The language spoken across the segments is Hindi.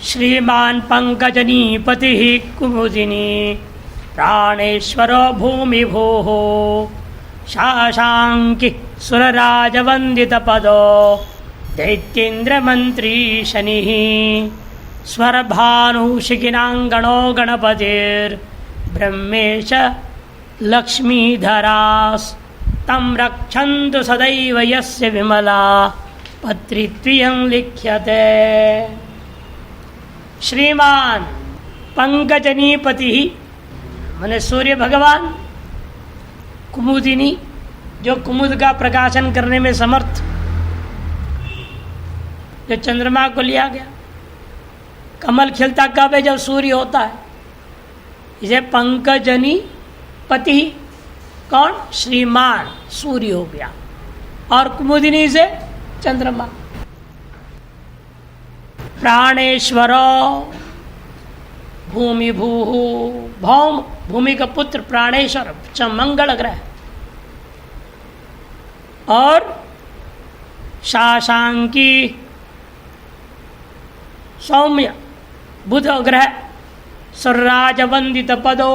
श्रीमान् पंकजनीपतिः कुमुदिनी प्राणेश्वरो भूमिभूः शाशाङ्किः सुरराजवन्दितपदो दैत्येन्द्रमन्त्री शनिः स्वरभानुशिखिनाङ्गणो गणपतिर्ब्रह्मेश लक्ष्मीधरास्तं रक्षन्तु सदैव यस्य विमला पत्रित्वयं लिख्यते। श्रीमान पंकजनीपति माने सूर्य भगवान, कुमुदिनी जो कुमुद का प्रकाशन करने में समर्थ, जो चंद्रमा को लिया गया। कमल खिलता कब है? जब सूर्य होता है। इसे पंकजनी पति कौन? श्रीमान सूर्य हो गया, और कुमुदिनी से चंद्रमा। प्राणेश्वरो भूमि भूः, भौम भूमि का पुत्र प्राणेश्वर मंगल ग्रह, और शाशांकी सौम्य बुध ग्रह, सूर्यराज वंदित पदो,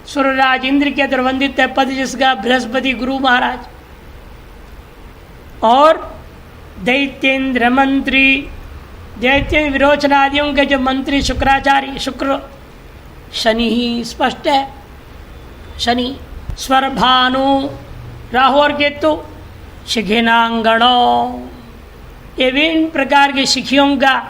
सूर्यराज इंद्र के अंदर वंदित है पद जिसका बृहस्पति गुरु महाराज, और दैत्येंद्र मंत्री, दैत्य विरोचनादियों के जो मंत्री शुक्राचार्य शुक्र, शनि ही स्पष्ट है शनि, स्वर भानु राहु और केतु, शिखिनांगणों ये विभिन्न प्रकार की शिखियों का,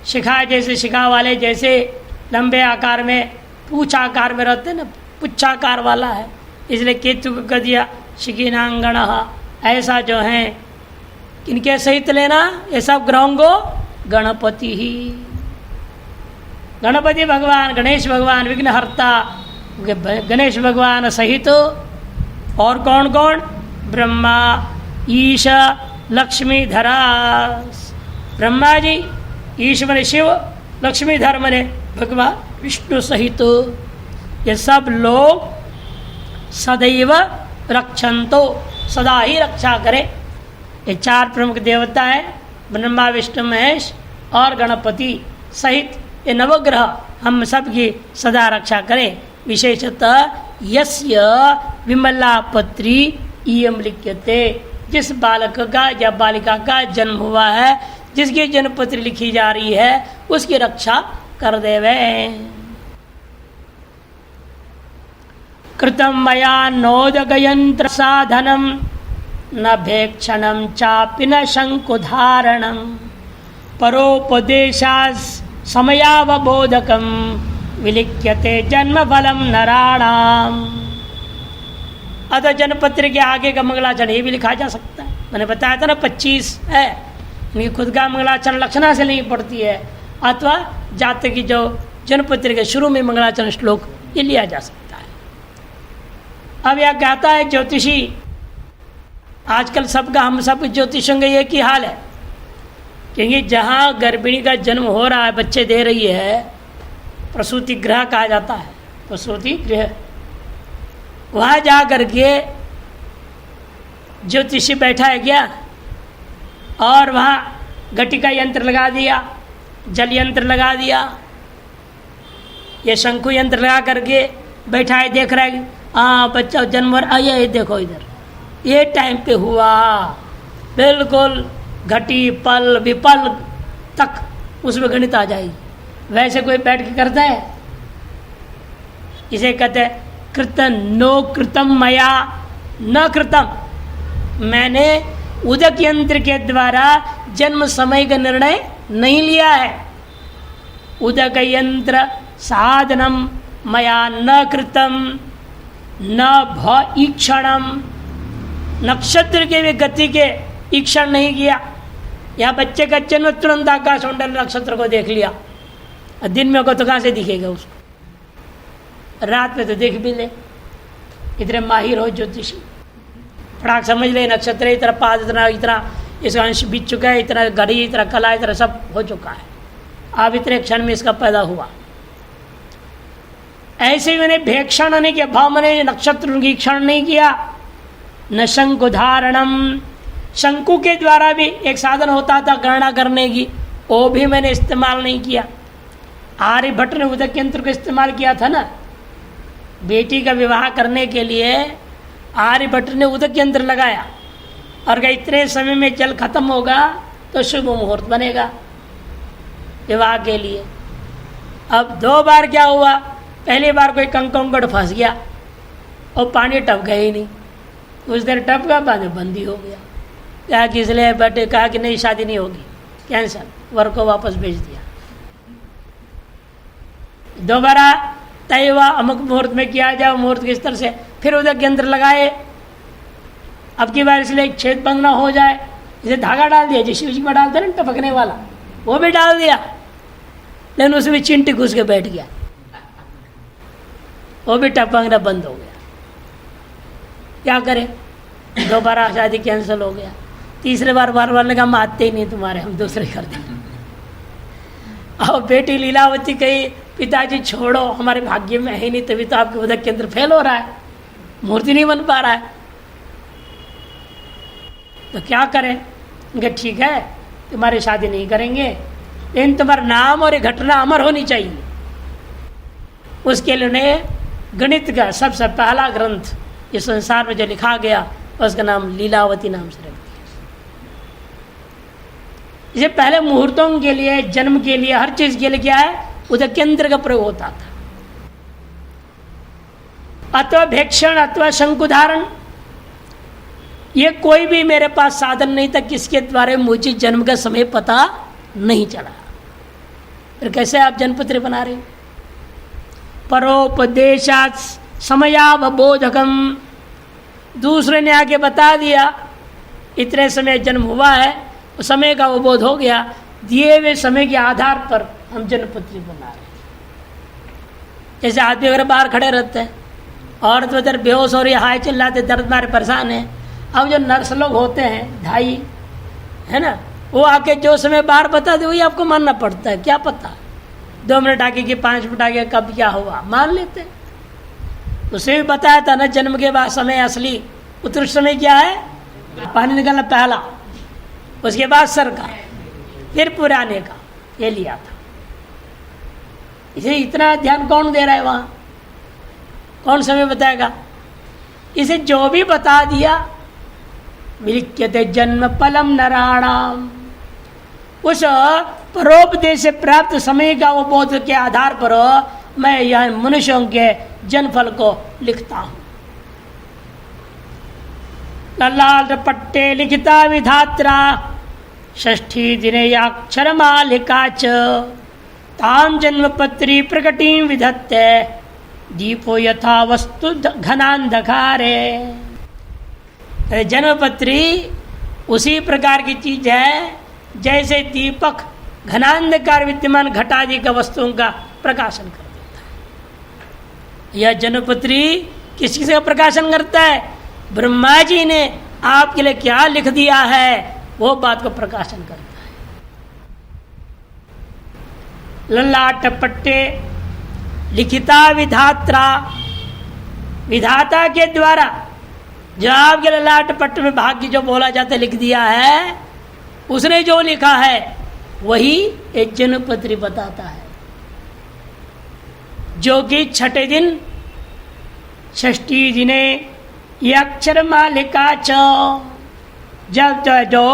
शिखा जैसे शिखा वाले जैसे लंबे आकार में पूछ आकार में रहते ना, पुच्छाकार वाला है, इसलिए केतु को कह दिया शिखिनांगण। ऐसा जो है किनके सहित लेना ये सब ग्रहों को? गणपति ही, गणपति भगवान, गणेश भगवान विघ्नहर्ता, गणेश भगवान सहित और कौन कौन? ब्रह्मा, ईश, लक्ष्मीधरा। ब्रह्मा जी, ईश मने शिव, लक्ष्मीधर मने भगवान विष्णु सहित ये सब लोग सदैव रक्षंतो सदा ही रक्षा करे। ये चार प्रमुख देवता है, ब्रह्मा विष्णु महेश और गणपति सहित ये नवग्रह हम सबकी सदा रक्षा करें। विशेषतः यस्य विमला पत्री इयम लिख्यते, जिस बालक का या बालिका का जन्म हुआ है, जिसकी जन्मपत्री लिखी जा रही है, उसकी रक्षा कर देवे। कृतं मया नोदगयंत्र साधनम न भेक्षणं चापि न शंकुधारणं परोपदेशात् समयावबोधकं विलिख्यते जन्मफलं नराणाम। अतः जन्मपत्र के आगे का मंगलाचरण ये भी लिखा जा सकता है। मैंने बताया था ना 25 है, इनकी खुद का मंगलाचरण लक्षणा से नहीं पड़ती है, अथवा जातक की जो जन्मपत्र के शुरू में मंगलाचरण श्लोक ये लिया जा सकता है। अब यह कहता है ज्योतिषी, आजकल सबका हम सब ज्योतिषों का एक ही हाल है, क्योंकि जहाँ गर्भिणी का जन्म हो रहा है, बच्चे दे रही है, प्रसूति गृह कहा जाता है, प्रसूति गृह, वहाँ जा करके ज्योतिषी बैठा है क्या, और वहाँ घटिका यंत्र लगा दिया, जल यंत्र लगा दिया, ये शंकु यंत्र लगा करके बैठा है, देख रहा है हाँ बच्चा जन्म आया है, देखो इधर ये टाइम पे हुआ, बिल्कुल घटी पल विपल तक उसमें गणित आ जाएगी। वैसे कोई बैठ के करता है? इसे कहते हैं कृत नो कृतम मया न कृतम, मैंने उदक यंत्र के द्वारा जन्म समय का निर्णय नहीं लिया है। उदक यंत्र साधनम मया न कृतम न भ ईक्षणम, नक्षत्र के भी गति के ईक्षण नहीं किया। या बच्चे का जन्म तुरंत आकाश मंडल नक्षत्र को देख लिया, दिन में को तो कहाँ से दिखेगा उसको, रात में तो देख भी ले। इतने माहिर हो ज्योतिषी, फटाक समझ ले नक्षत्र इतना पाद इतना इतना इसका अंश बीत चुका है, इतना घड़ी इतना कला इतना सब हो चुका है, अब इतने क्षण में इसका पैदा हुआ। ऐसे ही मैंने भेक्षण नहीं किया, भाव मैंने नक्षत्र की क्षण नहीं किया। न शंकु धारणम, शंकु के द्वारा भी एक साधन होता था गणना करने की, वो भी मैंने इस्तेमाल नहीं किया। आर्यभट्ट ने उदक यंत्र को इस्तेमाल किया था ना, बेटी का विवाह करने के लिए आर्यभट्ट ने उदक यंत्र लगाया और कहा इतने समय में जल खत्म होगा तो शुभ मुहूर्त बनेगा विवाह के लिए। अब 2 बार क्या हुआ, पहली बार कोई कंकड़ फंस गया और पानी टप गया ही नहीं, उस देर टप गया, पानी बंदी हो गया। क्या कि इसलिए बट कहा कि नहीं शादी नहीं होगी, कैंसल, वर को वापस भेज दिया। दोबारा तय हुआ अमुक मुहूर्त में किया जाए, मुहूर्त किस तरह से, फिर उधर यंत्र लगाए। अब की बार इसलिए छेद बंद ना हो जाए, इसे धागा डाल दिया, जिस शिव जी में डालते ना टपकने वाला, वो भी डाल दिया, लेकिन उसमें चिंटी घुस के बैठ गया, वो भी टपकना बंद हो गया। क्या करें, दोबारा शादी कैंसिल हो गया। तीसरे बार बार ने कहा हम आते ही नहीं तुम्हारे, हम दूसरे कर दें। और बेटी लीलावती कही पिताजी छोड़ो, हमारे भाग्य में है नहीं, तभी तो आपके उदक केंद्र फेल हो रहा है, मूर्ति नहीं बन पा रहा है, तो क्या करें। उनके ठीक है तुम्हारी शादी नहीं करेंगे, लेकिन तुम्हारा नाम और ये घटना अमर होनी चाहिए। उसके लिए उन्हें गणित का सबसे पहला ग्रंथ इस संसार में जो लिखा गया उसका नाम लीलावती नाम से रख दिया। इसे पहले मुहूर्तों के लिए, जन्म के लिए, हर चीज के लिए क्या है, उदक केंद्र का प्रयोग होता था। अथवा भेक्षण अथवा शंकुधारण, ये कोई भी मेरे पास साधन नहीं था किसके द्वारा मुझे जन्म का समय पता नहीं चला। फिर कैसे आप जन्मपत्र बना रहे? परोपदेशात् समयावबोधकम, दूसरे ने आके बता दिया इतने समय जन्म हुआ है, समय का अवबोध हो गया, दिए हुए समय के आधार पर हम जन्मपत्री बना रहे हैं। जैसे आदमी अगर बाहर खड़े रहते हैं, औरत उधर बेहोश हो रही है, हाय चिल्लाते, दर्द मारे परेशान है। अब जो नर्स लोग होते हैं, ढाई है ना, वो आके जो समय बाहर बता दे वही आपको मानना पड़ता है। क्या पता 2 मिनट आगे कि 5 मिनट आगे कब क्या हुआ, मान लेते हैं। उसे भी बताया था ना जन्म के बाद समय असली उत्कृष्ट समय क्या है, पानी निकलना पहला, उसके बाद सर का, फिर पुराने का, ये लिया था। इसे इतना ध्यान कौन दे रहा है वहां, कौन समय बताएगा? इसे जो भी बता दिया, विलिख्यते जन्म फलम नराणाम, उस परोपदेश से प्राप्त समय का वो बोध के आधार पर मैं यह मनुष्यों के जन्म फल को लिखता हूं। ललाट पट्टे लिखिता विधात्रा षष्ठी दिने अक्षर मालिका च ताम जन्मपत्री प्रकटीं विधत्ते दीपो यथा वस्तु घनांधकारे। जन्मपत्री उसी प्रकार की चीज है जैसे दीपक घनांधकार विद्यमान घटादि का वस्तुओं का प्रकाशन कर देता है। यह जन्मपत्री किसी का प्रकाशन करता है? ब्रह्मा जी ने आपके लिए क्या लिख दिया है वो बात को प्रकाशन करता है। ललाट पट्टे लिखिता विधात्रा, विधाता के द्वारा जो आपके ललाट पट्ट में भाग्य जो बोला जाता है लिख दिया है, उसने जो लिखा है वही एक जन्मपत्री बताता है, जो कि छठे दिन षष्ठी दिने ये अक्षर मालिका च, जब जो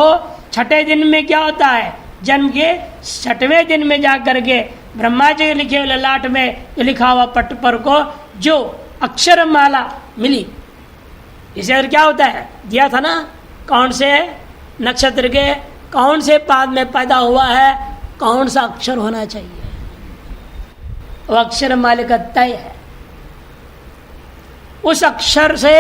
छठे दिन में क्या होता है, जन्म के 6वें दिन में जाकर के ब्रह्मा जी के लिखे हुए ललाट में जो लिखा हुआ पट्ट पर को जो अक्षर माला मिली, इसे अगर क्या होता है दिया था ना, कौन से नक्षत्र के कौन से पाद में पैदा हुआ है, कौन सा अक्षर होना चाहिए, वो अक्षर मालिका तय है। उस अक्षर से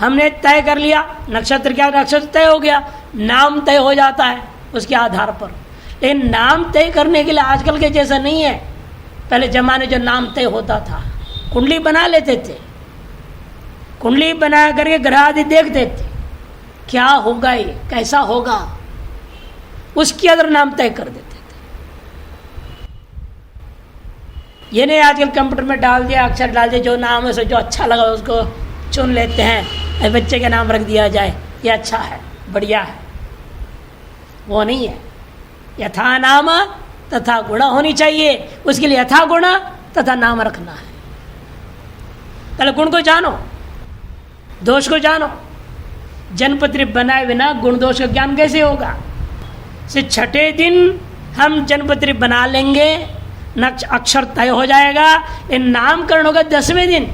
हमने तय कर लिया, नक्षत्र क्या, नक्षत्र तय हो गया, नाम तय हो जाता है उसके आधार पर। लेकिन नाम तय करने के लिए आजकल के जैसा नहीं है। पहले जमाने जो नाम तय होता था, कुंडली बना लेते थे, कुंडली बना करके ग्रह आदि देखते थे क्या होगा, ये कैसा होगा, उसके अंदर नाम तय कर देते थे। ये नहीं आजकल कंप्यूटर में डाल दिया, अक्षर डाल दिया, जो नाम है उसे जो अच्छा लगा उसको चुन लेते हैं, बच्चे का नाम रख दिया जाए, ये अच्छा है, बढ़िया है। वो नहीं है। यथा नाम तथा गुण होनी चाहिए, उसके लिए यथा गुण तथा नाम रखना है। पहले गुण को जानो, दोष को जानो। जन्मपत्री बनाए बिना गुण दोष का ज्ञान कैसे होगा? से छठे दिन हम जन्मपत्री बना लेंगे, अक्षर तय हो जाएगा, ये नामकरण होगा 10वें दिन।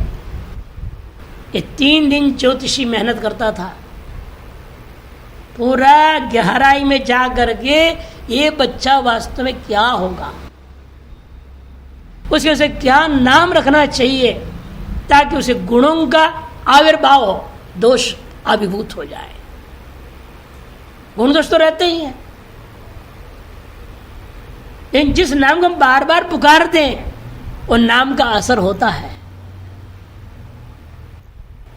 ये 3 दिन ज्योतिषी मेहनत करता था, पूरा गहराई में जा करके ये बच्चा वास्तव में क्या होगा, उसके उसे क्या नाम रखना चाहिए ताकि उसे गुणों का आविर्भाव हो, दोष अभिभूत हो जाए। गुण दोष तो रहते ही हैं, लेकिन जिस नाम को हम बार बार पुकारते हैं वो नाम का असर होता है।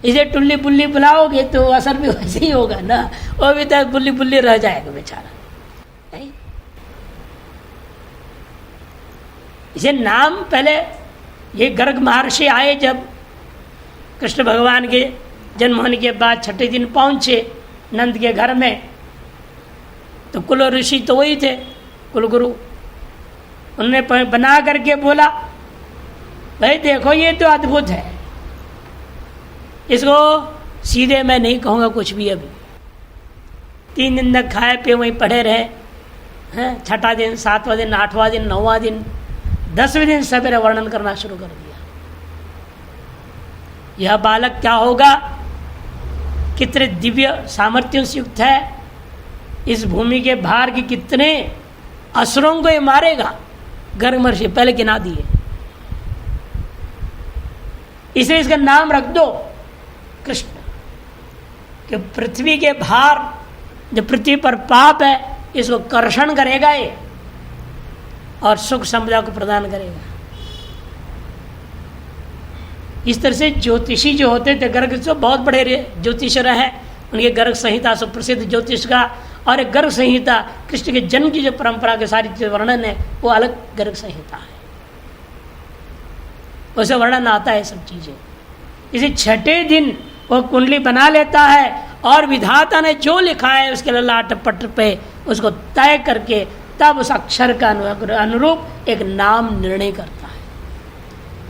इसे टुल्ली पुल्ली बुलाओगे तो असर भी वैसे ही होगा ना, वो भी तो पुल्ली पुल्ली रह जाएगा बेचारा। नहीं, इसे नाम पहले ये गर्ग महर्षि आए, जब कृष्ण भगवान के जन्म होने के बाद छठे दिन पहुंचे नंद के घर में, तो कुल ऋषि तो वही थे, कुलगुरु। उन्होंने बना करके बोला, भाई देखो ये तो अद्भुत है, इसको सीधे मैं नहीं कहूँगा कुछ भी। अभी 3 दिन तक खाए पिए वहीं पड़े रहे हैं। छठा दिन, 7वां दिन, 8वां दिन, 9वां दिन, 10वें दिन सवेरे वर्णन करना शुरू कर दिया। यह बालक क्या होगा, कितने दिव्य सामर्थ्यों से युक्त है, इस भूमि के भार के कितने असुरों को ये मारेगा। गर्ग महर्षि पहले गिना दिए, इसलिए इसका नाम रख दो कृष्ण, कि पृथ्वी के भार, जो पृथ्वी पर पाप है, इसको कर्षण करेगा ये और सुख समृद्धि को प्रदान करेगा। इस तरह से ज्योतिषी जो होते थे, गर्ग जो बहुत बड़े ज्योतिष रहे, उनके गर्ग संहिता सुप्रसिद्ध ज्योतिष का, और एक गर्ग संहिता कृष्ण के जन्म की जो परंपरा के सारी जो वर्णन है वो अलग गर्ग संहिता है, उसे वर्णन आता है सब चीजें। इसे छठे दिन वो कुंडली बना लेता है और विधाता ने जो लिखा है उसके ललाट पत्र पे उसको तय करके तब उस अक्षर का अनुरूप एक नाम निर्णय करता है,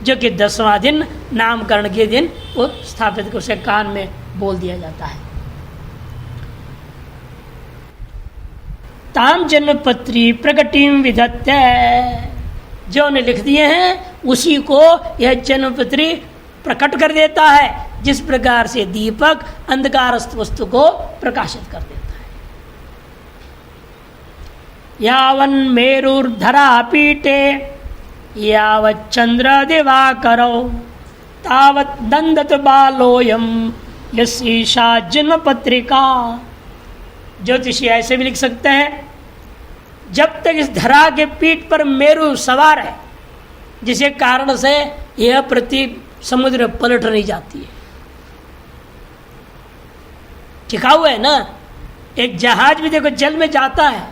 जो कि 10वां दिन नामकरण के दिन वो स्थापित कर उसे कान में बोल दिया जाता है। ताम जन्मपत्री प्रकटिम विधत्ते, जो उन्हें लिख दिए हैं उसी को यह जन्मपत्री प्रकट कर देता है, जिस प्रकार से दीपक अंधकारस्थ वस्तु को प्रकाशित कर देता है। यावन मेरुर्धरा पीठे यावत् चंद्र दिवाकरो तावत् दंदत बालोयम यशीषा जन्म पत्रिका। ज्योतिषी ऐसे भी लिख सकते हैं, जब तक इस धरा के पीठ पर मेरु सवार है, जिसके कारण से यह पृथ्वी समुद्र पलट नहीं जाती है, टिका हुआ है ना। एक जहाज भी देखो जल में जाता है,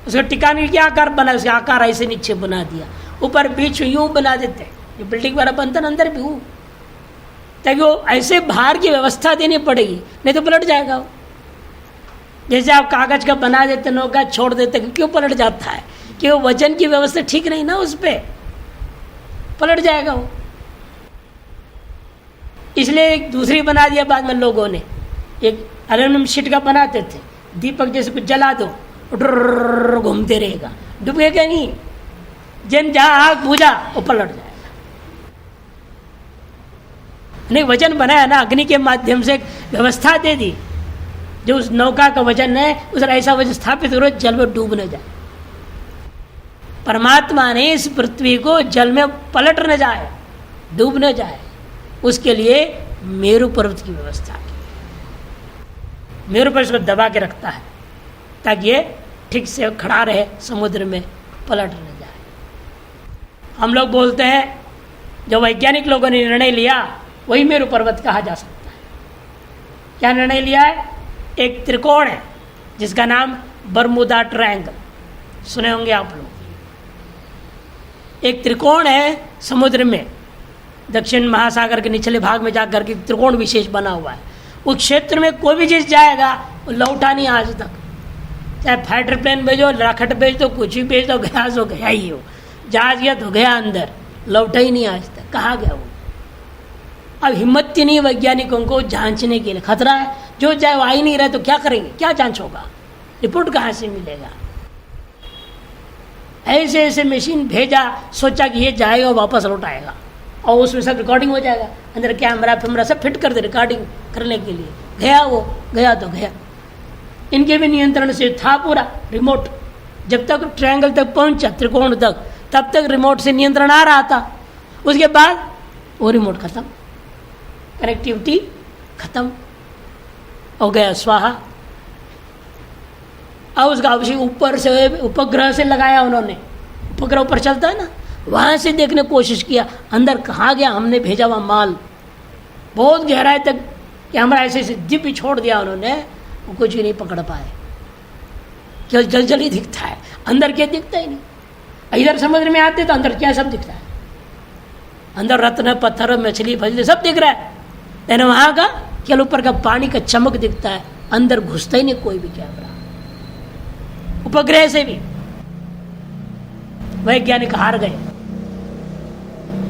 उसको टिकाने के क्या आकार बना, उसका आकार ऐसे नीचे बना दिया, ऊपर बीच यूं बना देते, ये बिल्डिंग वाला बनता है अंदर भी हूँ, ताकि वो ऐसे भार की व्यवस्था देनी पड़ेगी, नहीं तो पलट जाएगा वो। जैसे आप कागज का बना देते, नौका छोड़ देते, क्यों पलट जाता है? कि वो वजन की व्यवस्था ठीक नहीं ना, उस पर पलट जाएगा वो। इसलिए एक दूसरी बना दिया बाद में लोगों ने, एक एल्यूमिनियम शीट का बनाते थे, दीपक जैसे कुछ जला दो घूमते रहेगा, डूबेगा नहीं, जिन जहां आग बुझा वो पलट जाएगा। नहीं, वजन बनाया ना, अग्नि के माध्यम से व्यवस्था दे दी, जो उस नौका का वजन है उस ऐसा वजन स्थापित करो जल में डूब न जाए। परमात्मा ने इस पृथ्वी को जल में पलट न जाए, डूब न जाए, उसके लिए मेरु पर्वत की व्यवस्था की। मेरु पर्वत को दबा के रखता है ताकि ये ठीक से खड़ा रहे, समुद्र में पलट न जाए। हम लोग बोलते हैं, जो वैज्ञानिक लोगों ने निर्णय लिया वही मेरु पर्वत कहा जा सकता है। क्या निर्णय लिया है? एक त्रिकोण है जिसका नाम बरमुदा ट्रायंगल, सुने होंगे आप लोग। एक त्रिकोण है समुद्र में, दक्षिण महासागर के निचले भाग में जाकर के त्रिकोण विशेष बना हुआ है। उस क्षेत्र में कोई भी चीज जाएगा वो लौटा नहीं आज तक, चाहे फाइटर प्लेन भेजो, रॉकेट भेज दो, कुछ भी भेज दो, गया सो गया ही हो। जहाज गया तो गया अंदर, लौटा ही नहीं आज तक, कहाँ गया वो। अब हिम्मत ही नहीं वैज्ञानिकों को जांचने के लिए, खतरा है। जो चाहे वो आ ही नहीं रहे तो क्या करेंगे, क्या जांच होगा, रिपोर्ट कहाँ से मिलेगा। ऐसे ऐसे मशीन भेजा, सोचा कि ये जाएगा वापस लौट आएगा, और उसमें सब रिकॉर्डिंग हो जाएगा, अंदर कैमरा फिमरा सब फिट कर दे रिकॉर्डिंग करने के लिए। गया वो, गया तो गया। इनके भी नियंत्रण से था पूरा रिमोट। जब तक ट्रायंगल तक पहुंचा, त्रिकोण तक, तब तक रिमोट से नियंत्रण आ रहा था। उसके बाद वो रिमोट खत्म, कनेक्टिविटी खत्म हो गया, स्वाहा। अब उसका अभिषेक ऊपर से, उपग्रह से लगाया उन्होंने। उपग्रह ऊपर चलता है ना, वहां से देखने की कोशिश किया अंदर कहाँ गया हमने भेजा हुआ माल। बहुत गहराई तक कैमरा ऐसे ऐसे दिप छोड़ दिया उन्होंने, वो कुछ भी नहीं पकड़ पाए। केवल जल जल ही दिखता है, अंदर क्या दिखता ही नहीं। इधर समुद्र में आते तो अंदर क्या सब दिखता है, अंदर रत्न पत्थर मछली फछली सब दिख रहा है, लेकिन वहां का केवल ऊपर का पानी का चमक दिखता है, अंदर घुसता ही नहीं कोई भी कैमरा। उपग्रह से भी वैज्ञानिक हार गए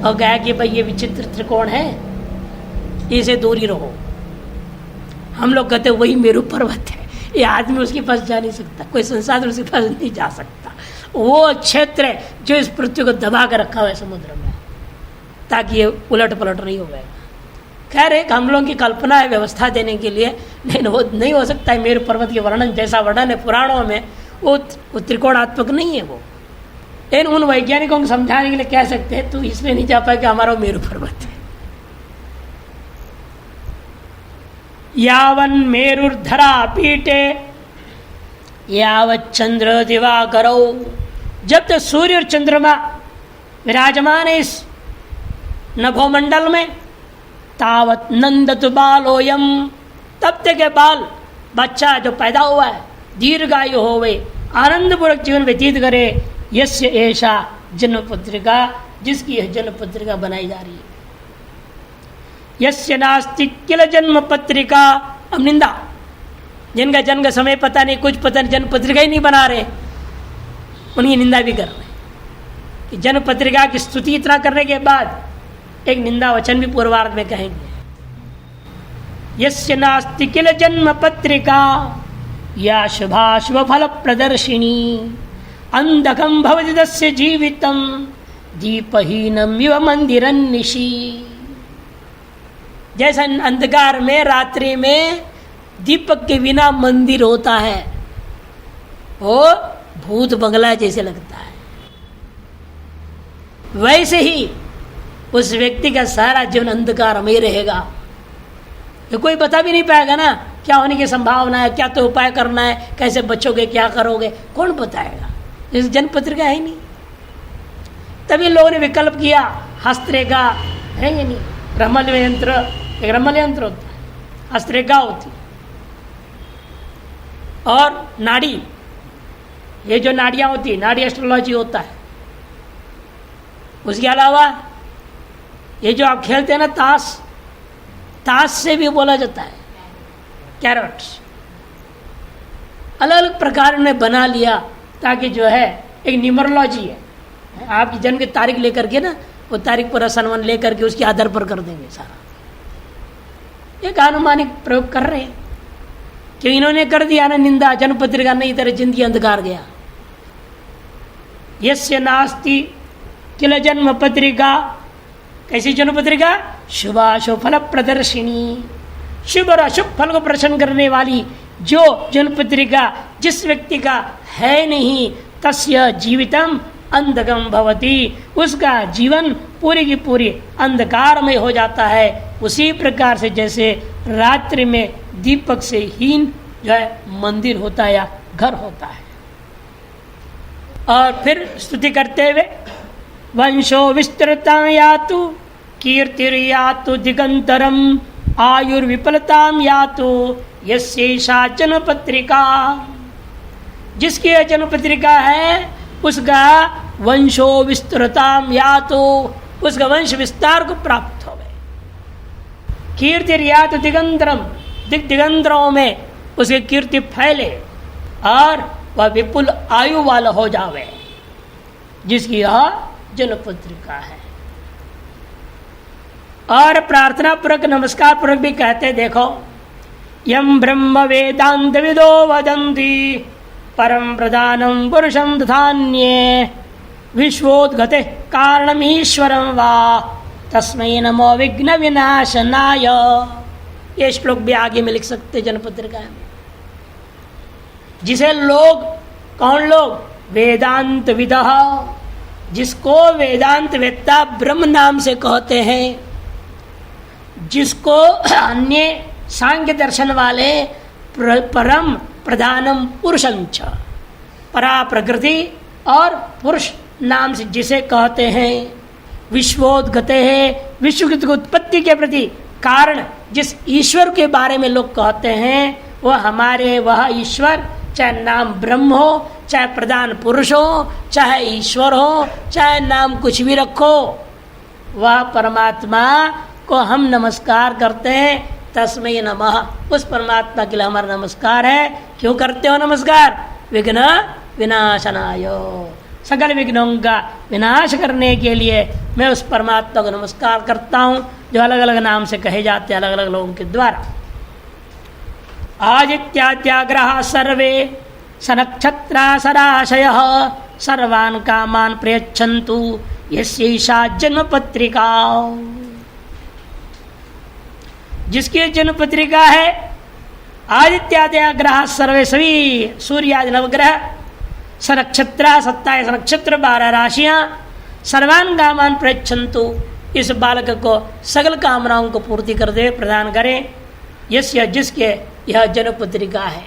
और कहा कि भाई ये विचित्र त्रिकोण है, इसे दूर ही रहो। हम लोग कहते वही मेरू पर्वत है, ये आदमी उसके पास जा नहीं सकता, कोई संसाधन उसके पास नहीं जा सकता। वो क्षेत्र है जो इस पृथ्वी को दबा कर रखा हुआ है समुद्र में, ताकि ये उलट पलट नहीं हो गए। खैर एक हम लोगों की कल्पना है व्यवस्था देने के लिए, लेकिन वो नहीं हो सकता है। मेरू पर्वत के वर्णन जैसा वर्णन है पुराणों में, वो त्रिकोणात्मक नहीं है वो। लेकिन उन वैज्ञानिकों को समझाने के लिए कह सकते हैं, तो इसलिए नहीं जा पाए कि हमारा मेरू पर्वत है। यावन मेरुर्धरा पीटे यावत चंद्र दिवाकरो, जब तक सूर्य और चंद्रमा विराजमान है इस नभोमंडल में, तावत नंदतु बालोयम, तब तक के बाल बच्चा जो पैदा हुआ है दीर्घायु होवे, आनंदपूर्वक जीवन व्यतीत करे। यस्य ऐशा जन्म पत्रिका, जिसकी यह जन्म पत्रिका बनाई जा रही है। यस्य नास्ति किल जन्म पत्रिका, अब निंदा, जिनका जन्म का समय पता नहीं, कुछ पता नहीं, जन्म पत्रिका ही नहीं बना रहे, उनकी निंदा भी कर रहे कि जन्म पत्रिका की स्तुति इतना करने के बाद एक निंदा वचन भी पूर्वार्ध में कहेंगे। यस्य नास्ति किल जन्म पत्रिका या शुभाशुभ फल प्रदर्शिनी, अंधकम भवति तस्य जीवितम दीपहीनम इव मंदिरन्निशि। जैसा अंधकार में रात्रि में दीपक के बिना मंदिर होता है, वो भूत बंगला जैसे लगता है, वैसे ही उस व्यक्ति का सारा जीवन अंधकार में रहेगा। ये कोई बता भी नहीं पाएगा ना क्या होने की संभावना है, क्या तो उपाय करना है, कैसे बचोगे, क्या करोगे, कौन बताएगा। इस जन्म पत्रिका है नहीं। तभी लोगों ने विकल्प किया, हस्तरेखा है ये नहीं, ब्रह्मल्य यंत्र, एक ब्रह्मल्य यंत्र होता है, हस्तरेखा होती है, और नाड़ी, ये जो नाड़ियां होती है, नाड़ी एस्ट्रोलॉजी होता है। उसके अलावा ये जो आप खेलते हैं ना ताश, ताश से भी बोला जाता है कैरट्स। अलग अलग प्रकार ने बना लिया ताकि जो है एक न्यूमरोलॉजी है, आपकी जन्म की तारीख लेकर के ना, वो तारीख पर असनवन लेकर के उसके आधार पर कर देंगे सारा। एक अनुमानिक प्रयोग कर रहे हैं कि इन्होंने कर दिया ना निंदा, जन्म पत्रिका नहीं, तरह जिंदगी अंधकार गया। यस्य नास्ति किल जन्म पत्रिका, कैसी जन्म पत्रिका, शुभाशुभ फल प्रदर्शिनी, शुभ और अशुभ फल को प्रदर्शन करने वाली जो जन्म पत्रिका जिस व्यक्ति का है नहीं, तस्य जीवितम अंधकम भवति, उसका जीवन पूरी की पूरी अंधकारमय हो जाता है। उसी प्रकार से जैसे रात्रि में दीपक से हीन जो है मंदिर होता है या घर होता है। और फिर स्तुति करते हुए, वंशो विस्तृता यातु कीर्तिर्यातु दिगंतरम आयुर्विफलताम यातु यस्यैषा जन्म पत्रिका, जिसकी यह जन्म पत्रिका है उसका वंशो विस्तृताम यातु, उसका वंश विस्तार को प्राप्त हो गए। कीर्तिर्यातु दिगंतरम, दिगंतरों में उसकी कीर्ति फैले, और वह विपुल आयु वाला हो जावे, जिसकी यह जन्मपत्रिका है। और प्रार्थना पूर्वक नमस्कार पूर्वक भी कहते देखो, यम ब्रह्म वेदांत विदो वदन्ति परम प्रधानम पुरुषम तथान्ये विश्वोद्गते कारणम ईश्वरम वा तस्मै नमो विघ्न विनाशनाय। ये श्लोक भी आगे में लिख सकते जन्मपत्रिका में। जिसे लोग, कौन लोग? वेदांत विदः, जिसको वेदांत वेत्ता ब्रह्म नाम से कहते हैं, जिसको अन्य सांख्य दर्शन वाले परम प्रधानम पुरुषं च, परा प्रकृति और पुरुष नाम से जिसे कहते हैं, विश्वोद्गते है, विश्व की उत्पत्ति के प्रति कारण जिस ईश्वर के बारे में लोग कहते हैं, वह हमारे वह ईश्वर, चाहे नाम ब्रह्म हो, चाहे प्रधान पुरुष हो, चाहे ईश्वर हो, चाहे नाम कुछ भी रखो, वह परमात्मा को हम नमस्कार करते हैं। तस्मै नमः, उस परमात्मा के लिए हमारा नमस्कार है। क्यों करते हो नमस्कार? विघ्न विनाशनाय, सकल विघ्नों का विनाश करने के लिए मैं उस परमात्मा को नमस्कार करता हूँ, जो अलग अलग नाम से कहे जाते हैं अलग अलग लोगों के द्वारा। आदित्याग्रह सर्वे सनक्षत्रा सराशयः सर्वान् कामान् प्रयच्छन्तु यस्यैषा जन्मपत्रिका। जिसकी जन्मपत्रिका है आदित्याग्रह सर्वे, सभी सूर्य आदि नवग्रह, सनक्षत्रा 27 नक्षत्र 12 राशियां, सर्वान् कामान् प्रयच्छन्तु, इस बालक को सकल कामनाओं को पूर्ति कर दे, प्रदान करें। यस्य, जिसके यह जन्मपत्रिका है।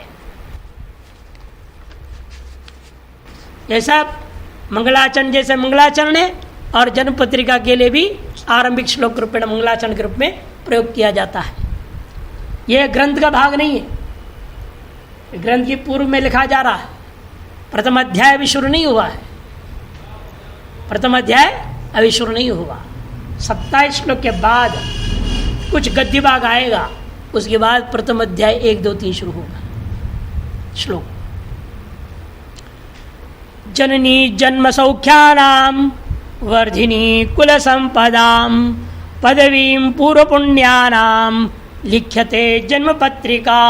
ऐसा मंगलाचरण जैसे मंगलाचरण है, और जन्मपत्रिका के लिए भी आरंभिक श्लोक के रूप में मंगलाचरण के रूप में प्रयोग किया जाता है। यह ग्रंथ का भाग नहीं है, ग्रंथ की पूर्व में लिखा जा रहा है। प्रथम अध्याय अभी शुरू नहीं हुआ है, प्रथम अध्याय अभी शुरू नहीं हुआ। 27 श्लोक के बाद कुछ गद्य भाग आएगा, उसके बाद प्रथम अध्याय 1, 2, 3 शुरू होगा। श्लोक: जननी जन्म सौख्यानां वर्धिनी कुल संपदां पदवीं पूर्व पुण्यानां लिख्यते जन्म पत्रिका।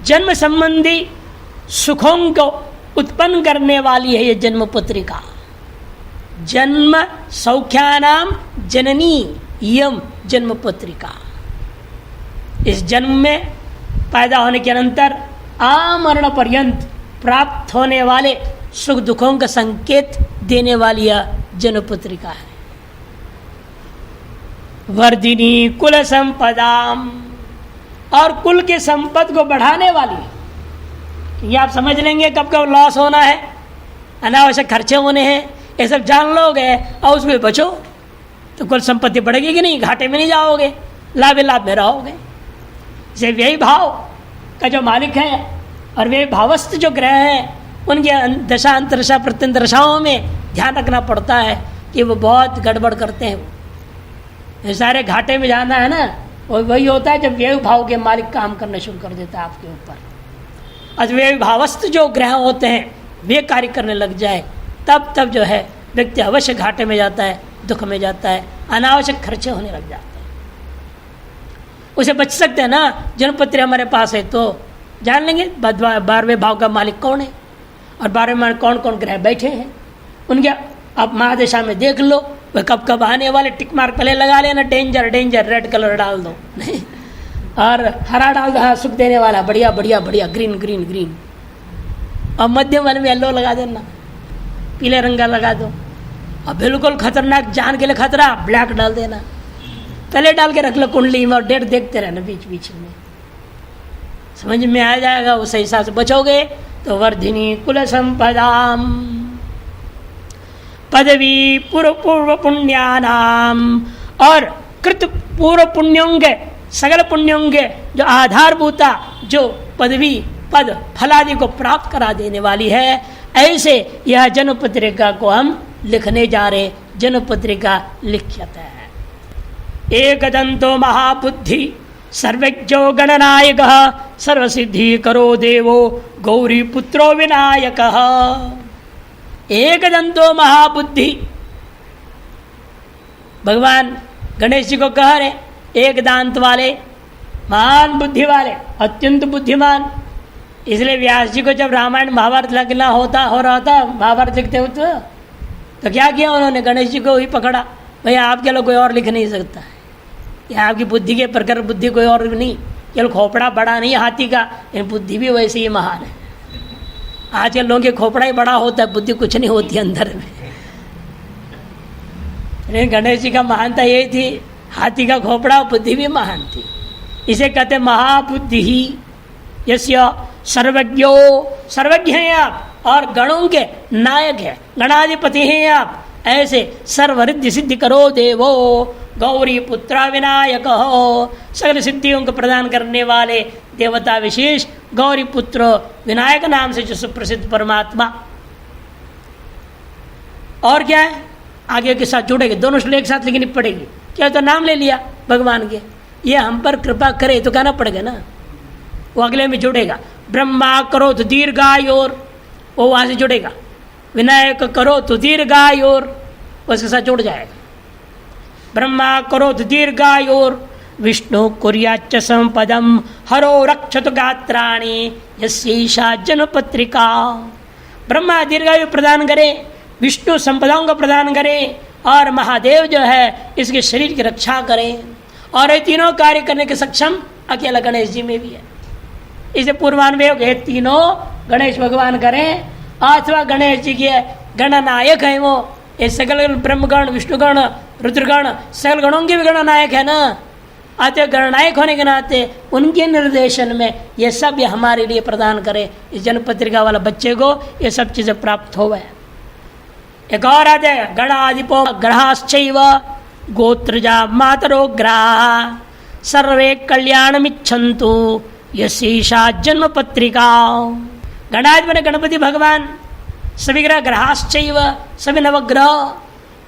जन्म संबंधी सुखों को उत्पन्न करने वाली है यह जन्म पत्रिका। जन्म सौख्यानाम जननी यम जन्म पत्रिका। इस जन्म में पैदा होने के अनंतर आमरण पर्यंत प्राप्त होने वाले सुख दुखों का संकेत देने वाली यह जन्म पत्रिका है। वर्धिनी कुल संपदाम, और कुल के संपद को बढ़ाने वाली। ये आप समझ लेंगे कब कब लॉस होना है, अनावश्यक खर्चे होने हैं, ये सब जान लोगे और उसमें बचो तो कुल संपत्ति बढ़ेगी कि नहीं, घाटे में नहीं जाओगे, लाभ लाभ में रहोगे। जैसे व्यय भाव का जो मालिक है और व्यय भावस्थ जो ग्रह हैं, उनके दशा अंतरशा प्रत्यंतरशाओं में ध्यान रखना पड़ता है कि वो बहुत गड़बड़ करते हैं। ये सारे घाटे में जाना है ना, वही होता है जब व्यय भाव के मालिक काम करना शुरू कर देता है आपके ऊपर। और व्यय भावस्थ जो ग्रह होते हैं वे कार्य करने लग जाए, तब जो है व्यक्ति अवश्य घाटे में जाता है, दुख में जाता है, अनावश्यक खर्चे होने लग जाते हैं। उसे बच सकते हैं ना। जन्मपत्री हमारे पास है तो जान लेंगे 12वें भाव का मालिक कौन है और 12वें में कौन कौन ग्रह बैठे हैं, उनके आप महादशा में देख लो वह कब कब आने वाले। टिक मार्क पहले लगा लेना, डेंजर डेंजर, रेड कलर डाल दो नहीं, और हरा डाल दो, हाँ सुख देने वाला, बढ़िया बढ़िया बढ़िया, ग्रीन ग्रीन ग्रीन, और मध्यम वाले में येलो लगा देना, पीले रंग का लगा दो, और बिल्कुल खतरनाक जान के लिए खतरा ब्लैक डाल देना। पहले डाल के रख लो कुंडली में और डेट देखते रहना बीच बीच में, समझ में आ जाएगा, उस हिसाब से बचोगे। तो वर्धिनी कुल संपदाम पदवी पूर्व पुण्यानाम, और कृत पूर्व पुण्यों के सकल पुण्यों के जो आधारभूता जो पदवी पद फलादि को प्राप्त करा देने वाली है, ऐसे यह जन्म पत्रिका को हम लिखने जा रहे। जन्म पत्रिका लिख्यत है। एकदंतो महाबुद्धि सर्वज्ञो गणनायकः सर्वसिद्धि करो देवो गौरी पुत्रो विनायकः। एकदंतो महाबुद्धि, भगवान गणेश जी को कह रहे एक दांत वाले, महान बुद्धि वाले, अत्यंत बुद्धिमान। इसलिए व्यास जी को जब रामायण महाभारत लिखना हो रहा था, महाभारत लिखते हो तो क्या किया उन्होंने, गणेश जी को ही पकड़ा, भैया आपके लोग कोई और लिख नहीं सकता है, यह आपकी बुद्धि के प्रकार बुद्धि कोई और नहीं, केवल खोपड़ा बड़ा नहीं हाथी का, लेकिन बुद्धि भी वैसे ही महान है। आजकल लोगों के खोपड़ा ही बड़ा होता है, बुद्धि कुछ नहीं होती अंदर में। लेकिन गणेश जी का महानता यही थी, हाथी का खोपड़ा, बुद्धि भी महान थी। इसे कहते महाबुद्धि ही यस्य सर्वज्ञो, सर्वज्ञ हैं आप और गणों के नायक है, गणाधिपति हैं आप, ऐसे सर्वरिद्धि सिद्धि करो देवो गौरी पुत्र विनायक हो, सगल सिद्धियों को प्रदान करने वाले देवता विशेष गौरी पुत्र विनायक नाम से जो सुप्रसिद्ध परमात्मा। और क्या है, आगे के साथ जुड़ेगी, दोनों श्लोक एक साथ लिखनी पड़ेगी। क्या तो नाम ले लिया भगवान के, ये हम पर कृपा करे तो कहना पड़ेगा ना, वो अगले में जुड़ेगा। ब्रह्मा करो तो दीर्घायोर, वो वहां से जुड़ेगा। विनायक करो तो दीर्घायोर, उसके साथ जुड़ जाएगा। ब्रह्मा करो तो दीर्घायोर, विष्णु कुर्याच्च संपदम हरो रक्षत गात्राणि यस्यैषा जन्मपत्रिका। ब्रह्मा दीर्घायु प्रदान करे, विष्णु संपदाओं को प्रदान करे, और महादेव जो है इसके शरीर की रक्षा करें। और ये तीनों कार्य करने के सक्षम अकेला गणेश जी में भी है। इसे पूर्वान्वय ये तीनों गणेश भगवान करें, अथवा गणेश जी के गणनायक है वो, ये सकल ब्रह्मगण विष्णुगण रुद्रगण सकल गणों के भी गणनायक है ना। अतः गणनायक होने के नाते उनके निर्देशन में ये सब ये हमारे लिए प्रदान करे, इस जन्मपत्रिका वाला बच्चे को ये सब चीजें प्राप्त हो गए। एक और आते हैं गणाधिपो ग्रहाश्चैव गोत्रजा मातरो ग्रहा सर्वे कल्याणमिच्छन्तु यस्यैषा जन्मपत्रिका। गणाधिपति गणपति भगवान, सभी ग्रह ग्रहाश्चैव सभी नवग्रह,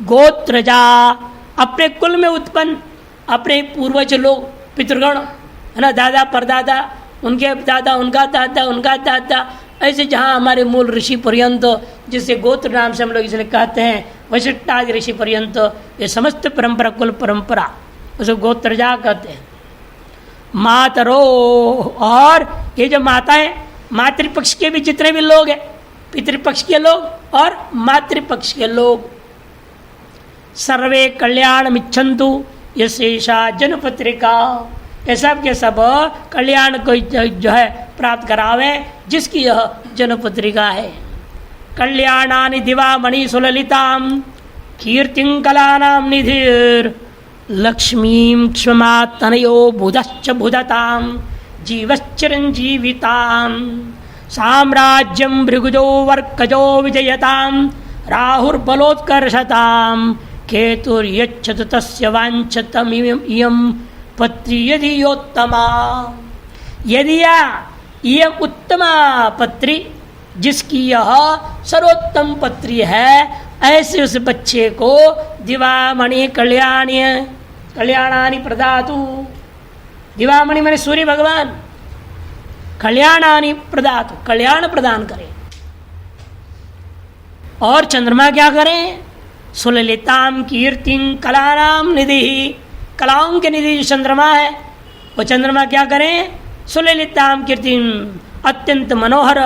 गोत्रजा अपने कुल में उत्पन्न, अपने पूर्वज लोग पितृगण है ना, दादा परदादा उनके दादा उनका दादा उनका दादा, ऐसे जहाँ हमारे मूल ऋषि पर्यंत, जिसे गोत्र नाम से हम लोग इसलिए कहते हैं, वशिष्ठादि ऋषि पर्यंत, ये समस्त परंपरा कुल परंपरा उसे गोत्रजा कहते हैं। मातरो, और ये जो माताएं, मातृपक्ष के भी जितने भी लोग हैं, पितृपक्ष के लोग और मातृपक्ष के लोग, सर्वे कल्याण इच्छन्तु यस्यैषा जन्मपत्रिका, ये सब के सब कल्याण को जो है प्राप्त करावे जिसकी यह जन्मपत्रिका है। कल्याणानि दिवामणि सुललितां कीर्तिं कलानां निधिर लक्ष्मीं क्षमा तनयो बुधश्च बुधतां जीवश्चिरंजीवितां साम्राज्यं भृगुजो वर्कजो विजयतां राहुर्बलोत्कर्षतां केतुर्यच्छतु तस्य वाञ्छतमियं पत्री यदि योत्तमा। यदि ये उत्तमा पत्री जिसकी यह सर्वोत्तम पत्री है, ऐसे उस बच्चे को दिवामणि कल्याणानि प्रदातु। दिवामणि मैंने सूर्य भगवान, कल्याणानि प्रदातु कल्याण प्रदान करे। और चंद्रमा क्या करें, सुललिताम कीर्तिं कलानाम निधि, कलाओं के निधि जो चंद्रमा है, वो चंद्रमा क्या करें, सुललिताम कीर्तिं अत्यंत मनोहर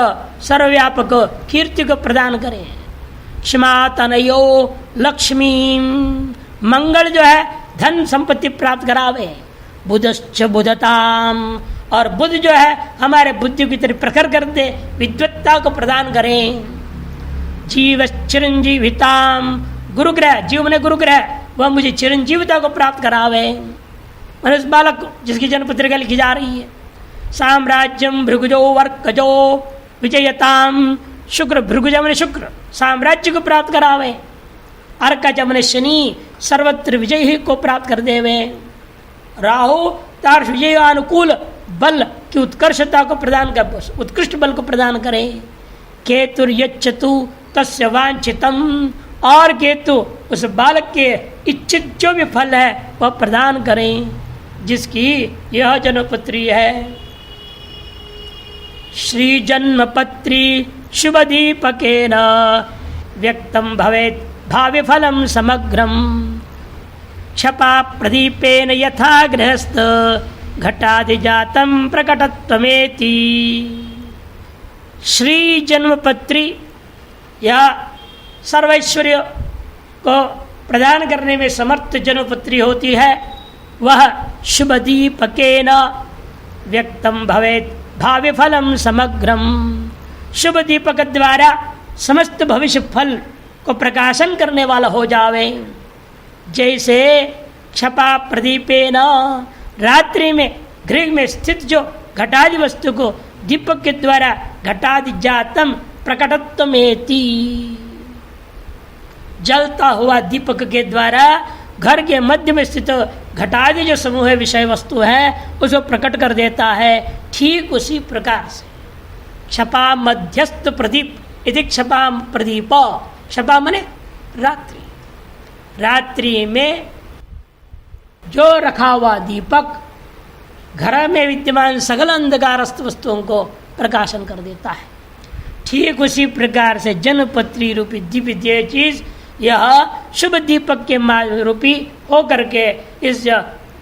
सर्वव्यापक कीर्ति को प्रदान करें। क्षमा तनयो लक्ष्मी, मंगल जो है धन संपत्ति प्राप्त करावे। बुधश्च बुधताम, और बुध जो है हमारे बुद्धि की तरफ प्रखर कर दे, विद्वत्ता को प्रदान करें। जीव चिरंजीविताम, गुरुग्रह, जीव ने गुरुग्रह, वह मुझे चिरंजीविता को प्राप्त करावे। मनुष्य बालक जिसकी जन्मपत्रिका लिखी जा रही है। साम्राज्यम भृगुजो वर्कजो विजयताम, शुक्र भृगुज मैंने शुक्र साम्राज्य को प्राप्त करावे। अर्कज मैंने शनि सर्वत्र विजय को प्राप्त कर देवे। राहु तार्श विजय अनुकूल बल की उत्कर्षता को प्रदान कर, उत्कृष्ट बल को प्रदान करे। केतुर्यच्छतु तस्य वांछितम, और केतु उस बालक के इच्छित जो भी फल है वह प्रदान करें। जिसकी यह जन्मपत्री है। श्री जन्मपत्री शुभ दीपकेन व्यक्तम भवेत् भावी फलम समग्रम क्षपा प्रदीपेन यथा गृहस्थ घटादिजातम प्रकटत्वमेति। श्री जन्मपत्री यह सर्वैश्वर्य को प्रदान करने में समर्थ जन्मपत्री होती है। वह शुभ दीपकेन व्यक्तम भवेत् भावी फलम समग्रम। शुभ दीपक द्वारा समस्त भविष्य फल को प्रकाशन करने वाला हो जावे। जैसे क्षपा प्रदीपेन रात्रि में गृह में स्थित जो घटादि वस्तु को दीपक के द्वारा घटादि जातम प्रकटत्वमेति, जलता हुआ दीपक के द्वारा घर के मध्य में स्थित घटादि जो समूह विषय वस्तु है उसको प्रकट कर देता है। ठीक उसी प्रकार से क्षपा मध्यस्थ प्रदीप इति क्षपा प्रदीप। क्षपा मने रात्रि, रात्रि में जो रखा हुआ दीपक घर में विद्यमान सकल अंधकारस्थ वस्तुओं को प्रकाशन कर देता है। ठीक उसी प्रकार से जन्मपत्री रूपी दिव्य चीज यह शुभ दीपक के रूपी हो करके इस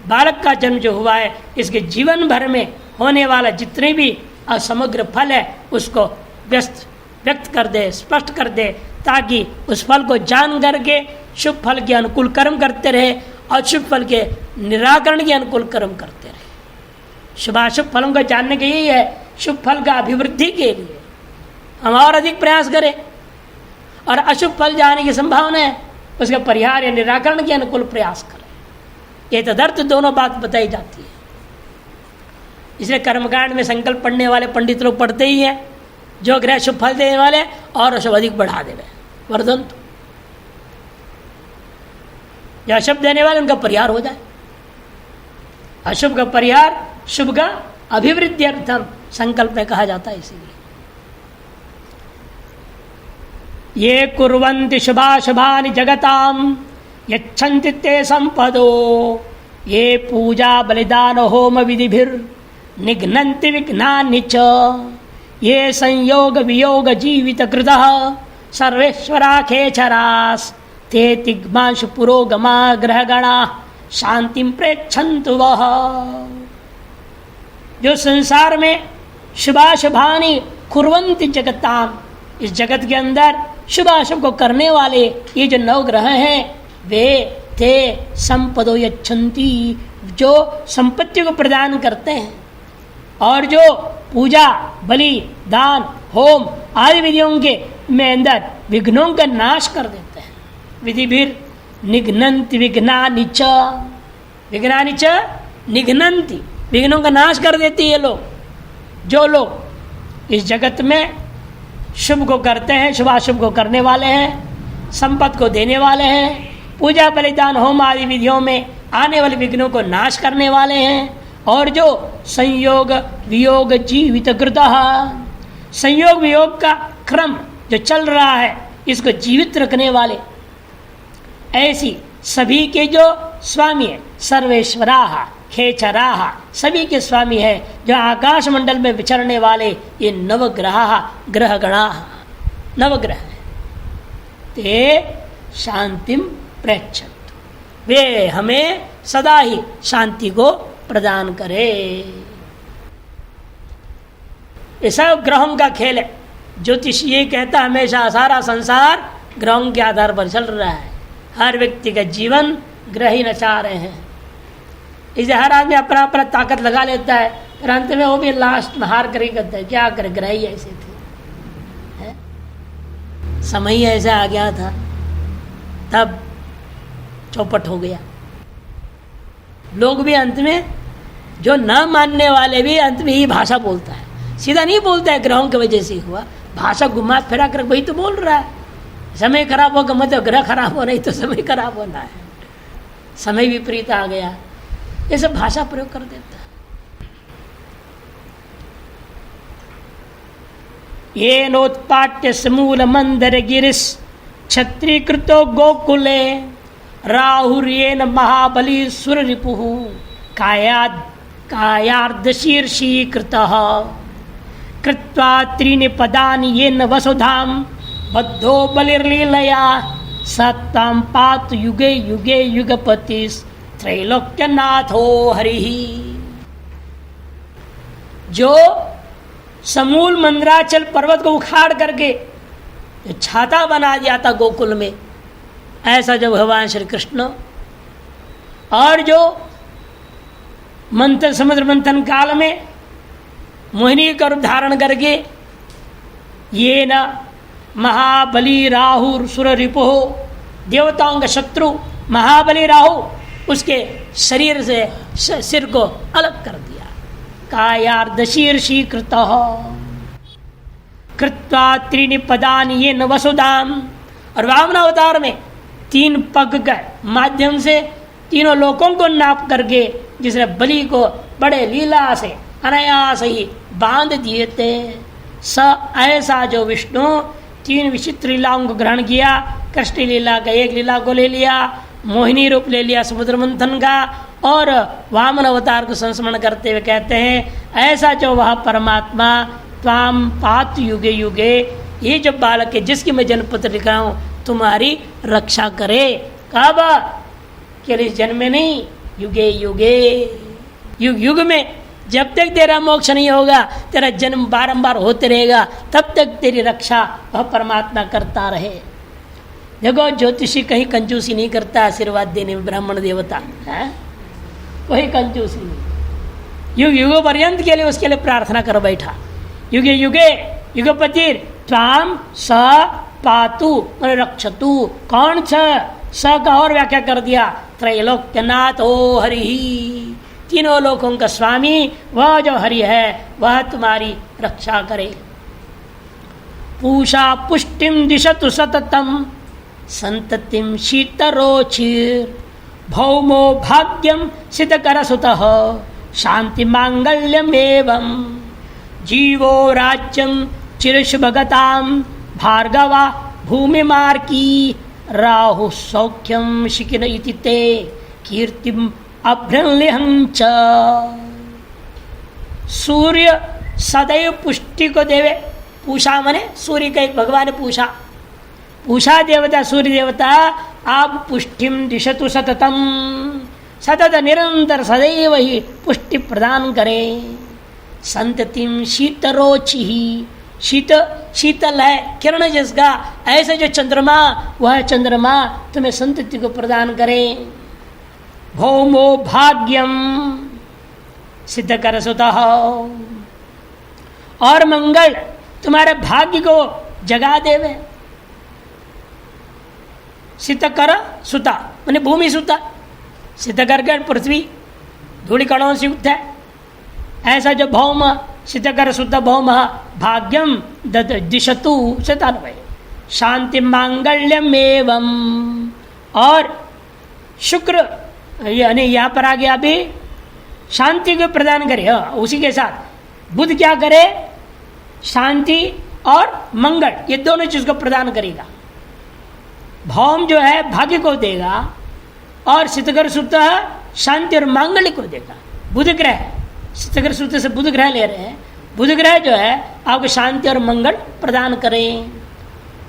बालक का जन्म जो हुआ है इसके जीवन भर में होने वाला जितने भी समग्र फल है उसको व्यक्त कर दे, स्पष्ट कर दे, ताकि उस फल को जान करके शुभ फल के अनुकूल कर्म करते रहे और शुभ फल के निराकरण के अनुकूल कर्म करते रहे। शुभाशुभ फलों को जानने के यही है, शुभ फल का अभिवृद्धि के लिए हम और अधिक प्रयास करें और अशुभ फल जाने की संभावना है उसके परिहार या निराकरण के अनुकूल प्रयास करें। ये तदर्थ दोनों बात बताई जाती है। इसलिए कर्मकांड में संकल्प पढ़ने वाले पंडित लोग पढ़ते ही हैं, जो ग्रह शुभ फल देने वाले और अशुभ अधिक बढ़ा देवे वर्धंतु, जो अशुभ देने वाले उनका परिहार हो जाए। अशुभ का परिहार शुभ का अभिवृद्धि अर्थम संकल्प में कहा जाता है। इसीलिए ये कुर्वन्ति शुभाशुभानि जगताम यच्छन्ति ते संपदो ये पूजा बलिदान होम विधिभिर निघ्नन्ति विघ्नानि च ये संयोग वियोग जीवित कृतः सर्वेश्वरा खेचरास ते तिग्मांशु पुरोगमा ग्रहगणा शांतिं प्रेक्षन्तु वह। जो संसार में शुभाशुभानि कुर्वन्ति जगताम, इस जगत के अंदर शुभाशुभ को करने वाले ये जो नवग्रह हैं वे थे संपदो यच्छन्ति, जो संपत्ति को प्रदान करते हैं और जो पूजा बलि दान होम आदि विधियों के में अंदर विघ्नों का नाश कर देते हैं। विधिभिर निघ्नन्ति विघ्नानि च, विघ्नानि च निघ्नन्ति, विघ्नों का नाश कर देती है लोग। जो लोग इस जगत में शुभ को करते हैं, शुभाशुभ को करने वाले हैं, संपत्ति को देने वाले हैं, पूजा बलिदान होम आदि विधियों में आने वाले विघ्नों को नाश करने वाले हैं, और जो संयोग वियोग जीवित कृतः, संयोग वियोग का क्रम जो चल रहा है इसको जीवित रखने वाले, ऐसी सभी के जो स्वामी है, सर्वेश्वराः खेचराः, सभी के स्वामी है, जो आकाश मंडल में विचरने वाले ये नवग्रह ग्रहगणा, नवग्रह ते शांतिम प्रेक्षन्तु, वे हमें सदा ही शांति को प्रदान करे। ये सब ग्रहों का खेल है। ज्योतिष ये कहता हमेशा सारा संसार ग्रहों के आधार पर चल रहा है। हर व्यक्ति का जीवन ग्रह ही नचा रहे हैं। इसे हर आदमी अपना अपना ताकत लगा लेता है, फिर अंत में वो भी लास्ट में हार कर ही करता है। क्या करे, ग्रह ही ऐसे थे, है? समय ही ऐसा आ गया था, तब चौपट हो गया। लोग भी अंत में, जो न मानने वाले भी अंत में ही भाषा बोलता है, सीधा नहीं बोलता है ग्रहों की वजह से हुआ, भाषा घुमा फिरा कर वही तो बोल रहा है। समय खराब होगा मतलब ग्रह खराब हो, नहीं तो समय खराब होना है, समय विपरीत आ गया, ये सब भाषा प्रयोग कर देता है। ये नोत्पाट्य समूल मंदर गिरिश क्षत्रिकृतो गोकुले राहुर्येन महाबली सुर रिपुः कायार्धशीर्षीकृतः कृत्वा त्रीणि पदानि येन वसुधां बद्धो बलिर्लीलया सत्तां पातु युगे युगे युगपतिस्त्रैलोक्यनाथो हरिः। जो समूल मंदराचल पर्वत को उखाड़ करके जो छाता बना दिया था गोकुल में, ऐसा जो भगवान श्री कृष्ण, और जो मंथन समुद्र मंथन काल में मोहिनी का रूप धारण करके ये न महाबली राहु सुर रिपो, देवताओं का शत्रु महाबली राहु, उसके शरीर से सिर को अलग कर दिया। कायार्धशीर्षीकृतः कृत्वा त्रीणि पदानि येन वसुधाम, और वामन अवतार में 3 पग के माध्यम से तीनों लोकों को नाप करके जिसने बलि को बड़े लीला से अनायास ही बांध दिए थे, स ऐसा जो विष्णु 3 विचित्र लीलाओं को ग्रहण किया, कृष्ण लीला का एक लीला को ले लिया, मोहिनी रूप ले लिया समुद्र मंथन का, और वामन अवतार को संस्मरण करते हुए कहते हैं ऐसा जो वह परमात्मा त्वाम पात युगे युगे, ये जो बालक है जिसकी मैं जन्मपत्र लिखा हूँ तुम्हारी रक्षा करे। कब? केवल इस जन्म में नहीं, युगे युगे, युग युग में, जब तक तेरा मोक्ष नहीं होगा, तेरा जन्म बारंबार होते रहेगा, तब तक तेरी रक्षा वह परमात्मा करता रहे। देखो ज्योतिषी कहीं कंजूसी नहीं करता आशीर्वाद देने में, ब्राह्मण देवता है कोई कंजूसी नहीं, युग युग पर्यंत के लिए उसके लिए प्रार्थना कर बैठा। युगे युगे युगपति त्वाम स पातु रक्षतु, कौन स का और व्याख्या कर दिया, त्रैलोक्यनाथ ओ हरि, तीनों लोकों का स्वामी वह जो हरि है वह तुम्हारी रक्षा करे। पूषा पुष्टिम दिशतु सततम संततिम शीतरोचिर भौमो भाग्यम सिद्धकरसुतः शांति मांगल्यमेवं जीवो राज्यम चिरशुभगतां भार्गवा भूमि मार्की राहु सौख्यम शिखिन इति ते कीर्तिम अभ्रंलिहं च। सूर्य सदैव पुष्टि को देवे, पूषा मने सूर्य का एक भगवान पूषा, पूषा देवता सूर्य देवता आप पुष्टिम दिशतु सततम, सतत निरंतर सदैव ही पुष्टि प्रदान करें। संततिम शीतरोचि, शीत शीतल है किरण जिसका, ऐसे जो चंद्रमा वह चंद्रमा तुम्हें संतति को प्रदान करें। भौमो भाग्यम सिद्ध कर सुतः, और मंगल तुम्हारे भाग्य को जगा देवे। सिद्ध कर सुता मैंने भूमि सुता, सिद्ध कर पृथ्वी धूलि कणों से युक्त है, ऐसा जो भौम सिद्ध कर सुत भौम भाग्यम दिशतु शतान्वय शांति मांगल्यम एवं, और शुक्र यानी यहाँ पर आ गया अभी शांति को प्रदान करे। उसी के साथ बुध क्या करे, शांति और मंगल ये दोनों चीज को प्रदान करेगा। भौम जो है भाग्य को देगा और सिद्धकर सुत शांति और मांगल्य को देगा। बुध ग्रह सिद्धकर सुत से बुध ग्रह ले रहे हैं, बुध ग्रह जो है आपको शांति और मंगल प्रदान करें।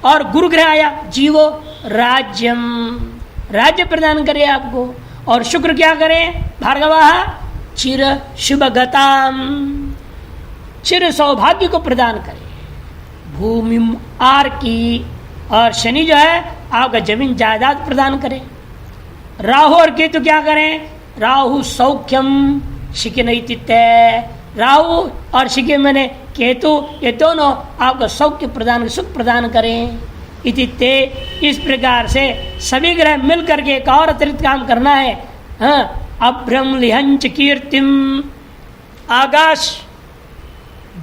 और गुरु ग्रह आया जीवो राज्यम, राज्य प्रदान करे आपको। और शुक्र क्या करें, भार्गवा चिर शुभ गताम, चिर सौभाग्य को प्रदान करे। भूमि आर की, और शनि जो है आपका जमीन जायदाद प्रदान करे। राहु और केतु क्या करें, राहु सौख्यम शिखिनैतित्य, राहु और शिखि मैंने केतु ये दोनों आपको सौख्य प्रदान सुख प्रदान करें। इतित्ते, इस प्रकार से सभी ग्रह मिल करके एक और अतिरिक्त काम करना है। अभ्रम लिहंच कीर्तिम, आकाश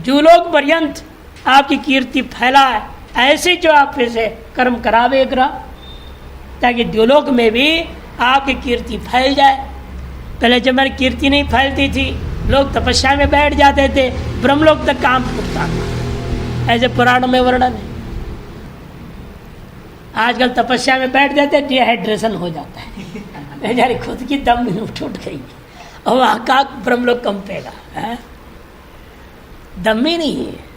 जूलोक पर्यंत आपकी कीर्ति फैलाए, ऐसे जो आप से कर्म करावे ग्रह, ताकि द्योलोक में भी आपकी कीर्ति फैल जाए। पहले जब मेरी कीर्ति नहीं फैलती थी, लोग तपस्या में बैठ जाते थे, ब्रह्मलोक तक काम फूटता था, ऐसे पुराण में वर्णन है। आजकल तपस्या में बैठ जाते, डिहाइड्रेशन हो जाता है, बेचारी खुद की दम टूट गई। और वहाँ का ब्रह्मलोक कंपेगा, है? दम ही नहीं है।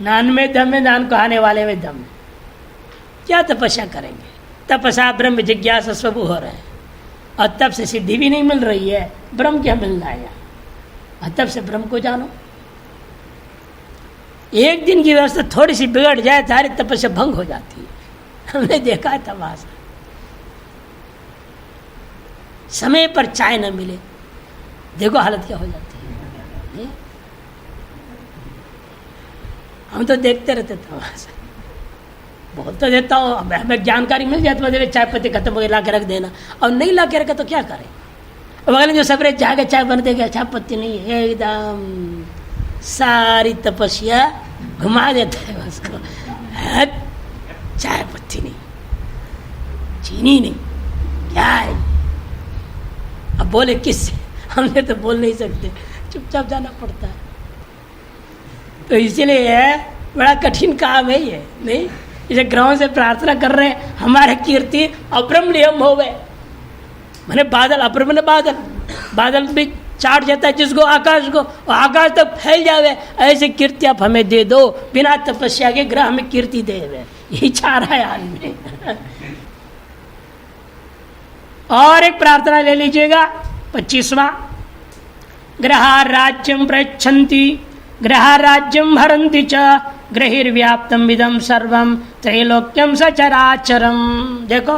नान में दम है, नान को आने वाले में दम है। क्या तपस्या करेंगे? तपस्या ब्रह्म जिज्ञासा सब हो रहे हैं और तब से सिद्धि भी नहीं मिल रही है, ब्रह्म क्या मिलना है यहाँ? और तब से ब्रह्म को जानो। एक दिन की व्यवस्था थोड़ी सी बिगड़ जाए, सारी तपस्या भंग हो जाती है। हमने देखा है तमाशा। समय पर चाय न मिले, देखो हालत क्या हो जाती है। हम तो देखते रहते तमाशा। बोल तो देता हूँ, हमें जानकारी मिल जाती है, चाय पत्ती खत्म हो गई ला के रख देना, और नहीं ला के रखा तो क्या करें? बगल जो सवेरे जाके चाय बन देगा, चाय पत्ती नहीं है, एकदम सारी तपस्या घुमा देता है उसको। चाय पत्ती नहीं, चीनी नहीं, क्या है? अब बोले किससे? हमने तो बोल नहीं सकते, चुपचाप जाना पड़ता है। तो इसीलिए बड़ा कठिन काम है ये, नहीं? इसे ग्रहों से प्रार्थना कर रहे हैं, हमारे कीर्ति अब्रह्मण्यम हो गए। मैंने बादल, अब्रह्मण्य बादल, बादल भी चाट जाता है जिसको, आकाश को, और आकाश तक फैल जावे। ऐसे कीर्ति आप हमें दे दो, बिना तपस्या के ग्रह में कीर्ति दे दे, यही चाह रहा है आदमी। और एक प्रार्थना ले लीजिएगा, 25वां। ग्रहा राज्यम प्रयच्छन्ति, ग्रहा राज्यम हरन्ति च, ग्रहिर्व्याप्तम विदम सर्वम त्रैलोक्यम सचराचरम। देखो,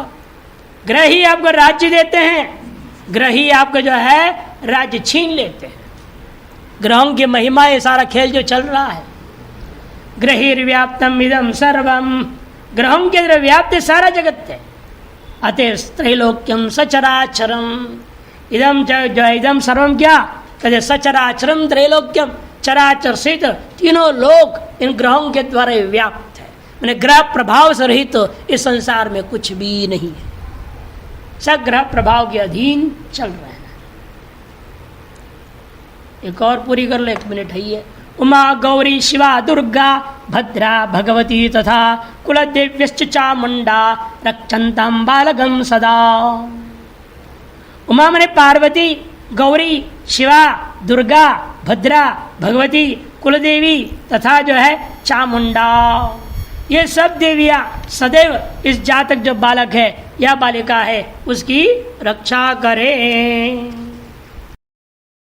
ग्रह ही आपको राज्य देते हैं, ग्रह ही आपको जो है राज्य छीन लेते हैं। ग्रहों की महिमा, ये सारा खेल जो चल रहा है। ग्रहिर्व्याप्तम इदम सर्वम, ग्रहों के अंदर व्याप्त सारा जगत है। अतः त्रैलोक्यम सचराचरम, इदम जो इदम सर्वम क्या कहते? सचराचरम त्रैलोक्यम, चराचर से तीनों लोक इन ग्रहों के द्वारा व्याप्त है। मैंने ग्रह प्रभाव से रहित तो इस संसार में कुछ भी नहीं है, सब ग्रह प्रभाव के अधीन चल रहे हैं। एक और पूरी कर लो, 1 मिनट है। उमा गौरी शिवा दुर्गा भद्रा भगवती तथा कुलदेव्यश्च चामुंडा रक्षन्तां बालकं सदा। उमा माने पार्वती, गौरी, शिवा, दुर्गा, भद्रा, भगवती, कुलदेवी तथा जो है चामुंडा, ये सब देवियां सदैव इस जातक जो बालक है या बालिका है उसकी रक्षा करें।